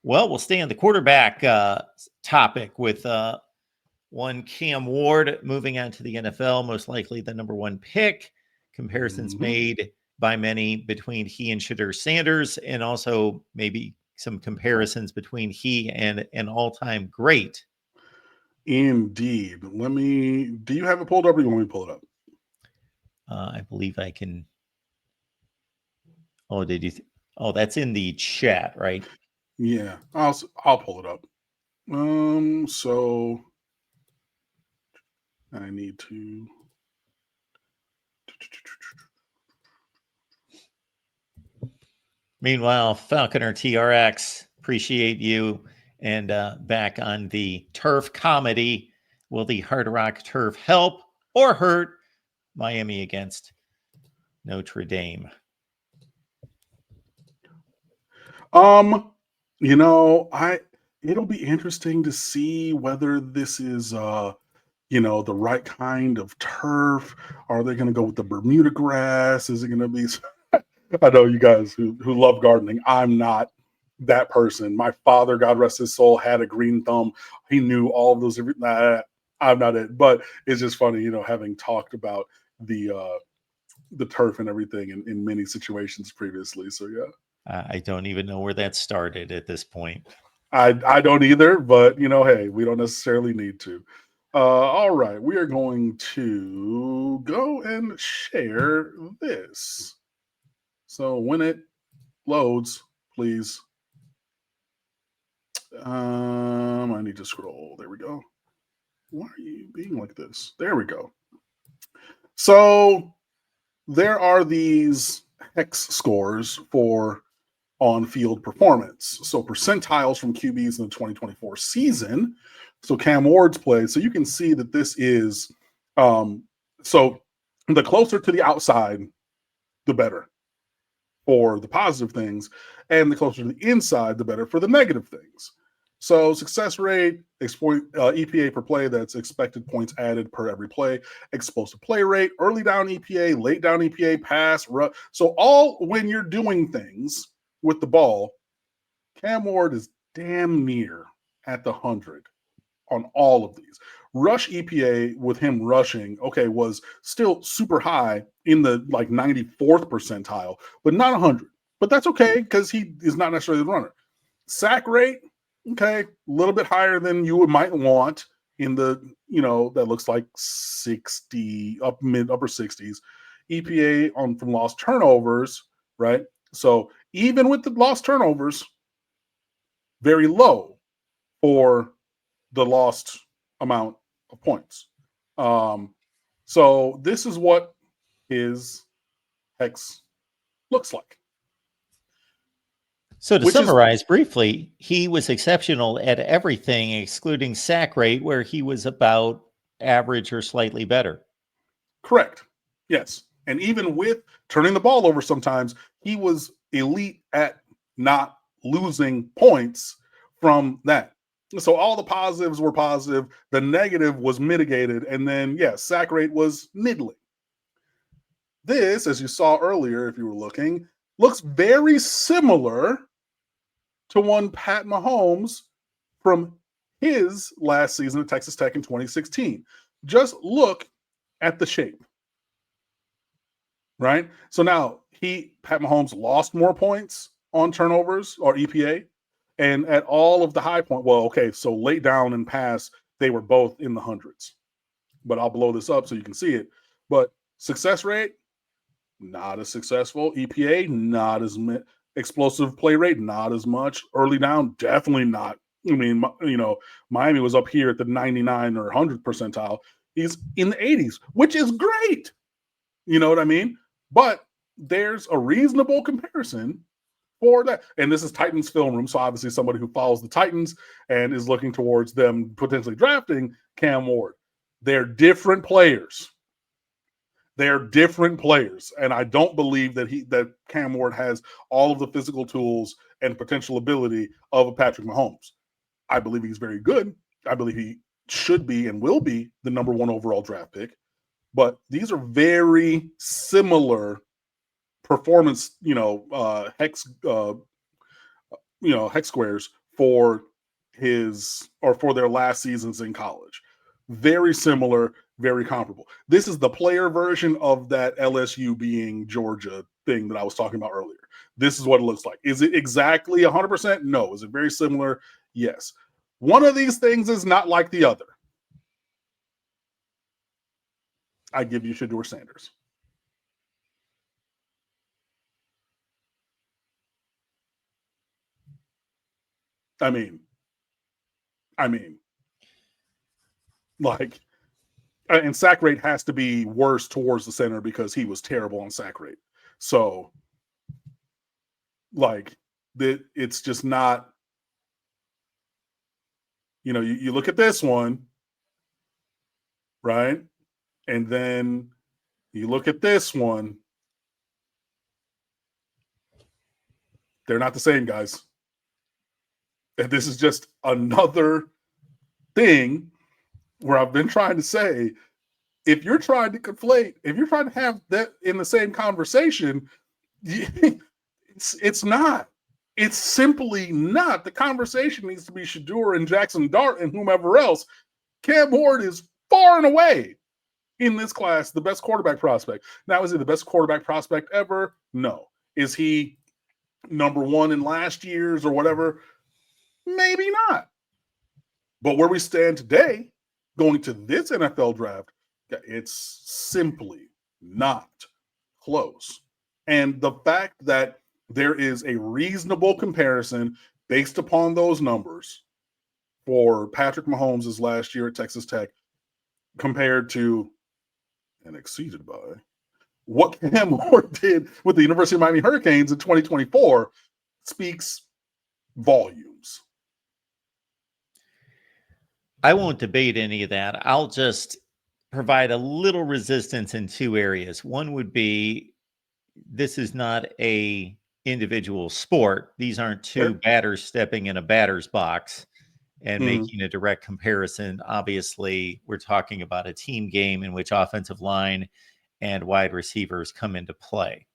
Well, we'll stay on the quarterback topic with one Cam Ward moving on to the NFL, most likely the number one pick. Comparisons made by many between he and Shadur Sanders, and also maybe some comparisons between he and an all-time great. Indeed. Do you have it pulled up or you want me to pull it up? I believe I can. Oh, did you? Oh, that's in the chat, right? Yeah, I'll pull it up. So I need to. Meanwhile, Falconer TRX, appreciate you. And back on the turf comedy, will the Hard Rock turf help or hurt Miami against Notre Dame? You know, it'll be interesting to see whether this is the right kind of turf. Are they going to go with the Bermuda grass? Is it going to be I know you guys who love gardening. I'm not that person. My father, God rest his soul, had a green thumb. He knew all of those. I'm not it, but it's just funny, having talked about the turf and everything in many situations previously. So yeah, I don't even know where that started at this point. I don't either, but hey, we don't necessarily need to. All right, we are going to go and share this. So when it loads, please. I need to scroll. There we go. Why are you being like this? There we go. So there are these hex scores for on-field performance. So percentiles from QBs in the 2024 season. So Cam Ward's played. So you can see that this is so the closer to the outside, the better for the positive things, and the closer to the inside, the better for the negative things. So success rate, EPA per play, that's expected points added per every play, explosive play rate, early down EPA, late down EPA, pass, run. So all when you're doing things with the ball, Cam Ward is damn near at the 100 on all of these. Rush EPA with him rushing, was still super high in the 94th percentile, but not 100. But that's okay because he is not necessarily the runner. Sack rate, a little bit higher than you might want in the, that looks like 60, upper 60s. EPA from lost turnovers, right? So even with the lost turnovers, very low for the lost amount of points. So this is what his hex looks like. So to summarize briefly, he was exceptional at everything excluding sack rate, where he was about average or slightly better. Correct. Yes. And even with turning the ball over sometimes, he was elite at not losing points from that. So all the positives were positive. The negative was mitigated. And then, sack rate was middling. This, as you saw earlier, if you were looking, looks very similar to one Pat Mahomes from his last season at Texas Tech in 2016. Just look at the shape. Right? So now Pat Mahomes lost more points on turnovers or EPA. And at all of the high point, so late down and pass, they were both in the hundreds. But I'll blow this up so you can see it. But success rate, not as successful. EPA, not as explosive play rate, not as much. Early down, definitely not. I mean, Miami was up here at the 99 or 100th percentile. He's in the 80s, which is great. You know what I mean? But there's a reasonable comparison for that. And this is Titans film room. So obviously somebody who follows the Titans and is looking towards them potentially drafting Cam Ward. They're different players. And I don't believe that Cam Ward has all of the physical tools and potential ability of a Patrick Mahomes. I believe he's very good. I believe he should be and will be the number one overall draft pick. But these are very similar performance, hex squares for their last seasons in college. Very similar, very comparable. This is the player version of that LSU being Georgia thing that I was talking about earlier. This is what it looks like. Is it exactly 100%? No. Is it very similar? Yes. One of these things is not like the other. I give you Shedeur Sanders. I mean, like, and sack rate has to be worse towards the center because he was terrible on sack rate. So, like, it's just not, you look at this one, right? And then you look at this one. They're not the same, guys. And this is just another thing where I've been trying to say, if you're trying to conflate, if you're trying to have that in the same conversation, it's not. It's simply not. The conversation needs to be Shedeur and Jackson Dart and whomever else. Cam Ward is far and away in this class the best quarterback prospect. Now, is he the best quarterback prospect ever? No. Is he number one in last year's or whatever? Maybe not. But where we stand today, going to this NFL draft, it's simply not close. And the fact that there is a reasonable comparison based upon those numbers for Patrick Mahomes' last year at Texas Tech compared to and exceeded by what Cam Ward did with the University of Miami Hurricanes in 2024 speaks volumes. I won't debate any of that. I'll just provide a little resistance in two areas. One would be, this is not a individual sport. These aren't two batters stepping in a batter's box and making a direct comparison. Obviously, we're talking about a team game in which offensive line and wide receivers come into play.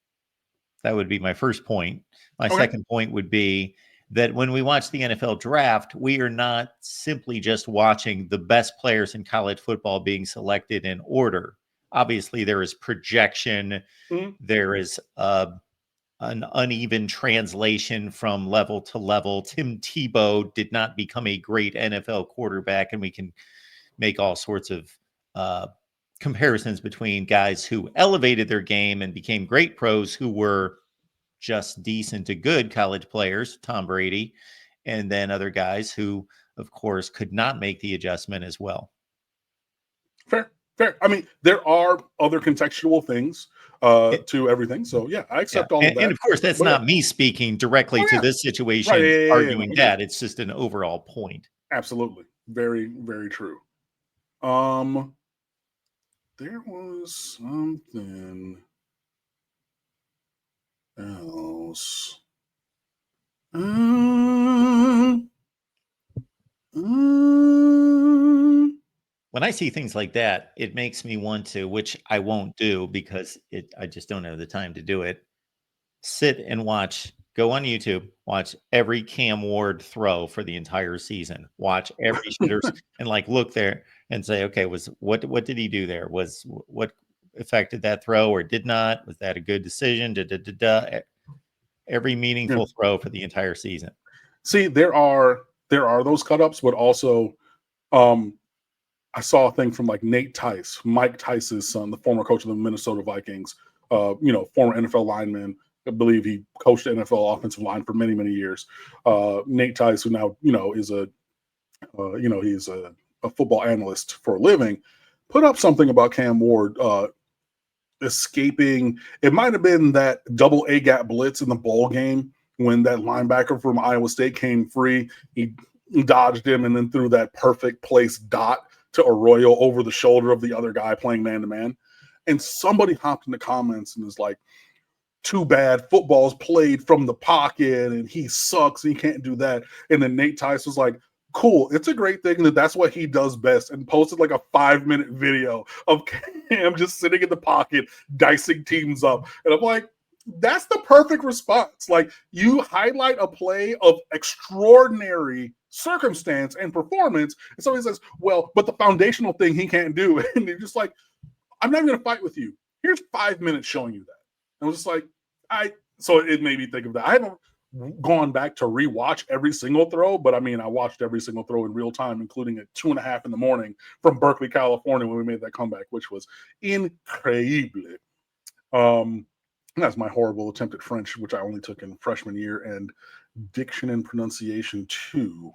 That would be my first point. My second point would be that when we watch the NFL draft, we are not simply just watching the best players in college football being selected in order. Obviously, there is projection. There is an uneven translation from level to level. Tim Tebow did not become a great NFL quarterback, and we can make all sorts of comparisons between guys who elevated their game and became great pros who were just decent to good college players, Tom Brady, and then other guys who, of course, could not make the adjustment as well. Fair. I mean, there are other contextual things to everything. So, yeah, I accept all of that. And, of course, that's not me speaking directly to this situation, arguing that. It's just an overall point. Absolutely. Very, very true. There was something else. When I see things like that, it makes me want to, which I won't do because I just don't have the time to do it, sit and watch, go on YouTube, watch every Cam Ward throw for the entire season, watch every shitters and look there and say, okay, what did he do there? Was what affected that throw or did not? Was that a good decision? Every meaningful throw for the entire season. See, there are those cut-ups, but also I saw a thing from Nate Tice, Mike Tice's son, the former coach of the Minnesota Vikings, former NFL lineman. I believe he coached the NFL offensive line for many, many years. Nate Tice, who now, is he's a football analyst for a living, put up something about Cam Ward escaping. It might have been that double A gap blitz in the bowl game when that linebacker from Iowa State came free. He dodged him and then threw that perfect place dot to Arroyo over the shoulder of the other guy playing man-to-man. And somebody hopped in the comments and was like, too bad football's played from the pocket and he sucks. And he can't do that. And then Nate Tice was like, cool. It's a great thing that's what he does best, and posted a 5-minute video of Cam just sitting in the pocket, dicing teams up. And I'm like, that's the perfect response. Like, you highlight a play of extraordinary circumstance and performance, and somebody says, well, but the foundational thing he can't do. And you're just like, I'm not even going to fight with you. Here's 5 minutes showing you that. And I was just like, so it made me think of that. I haven't gone back to rewatch every single throw, but I mean, I watched every single throw in real time, including at 2:30 in the morning from Berkeley, California, when we made that comeback, which was incredible. That's my horrible attempt at French, which I only took in freshman year, and diction and pronunciation 2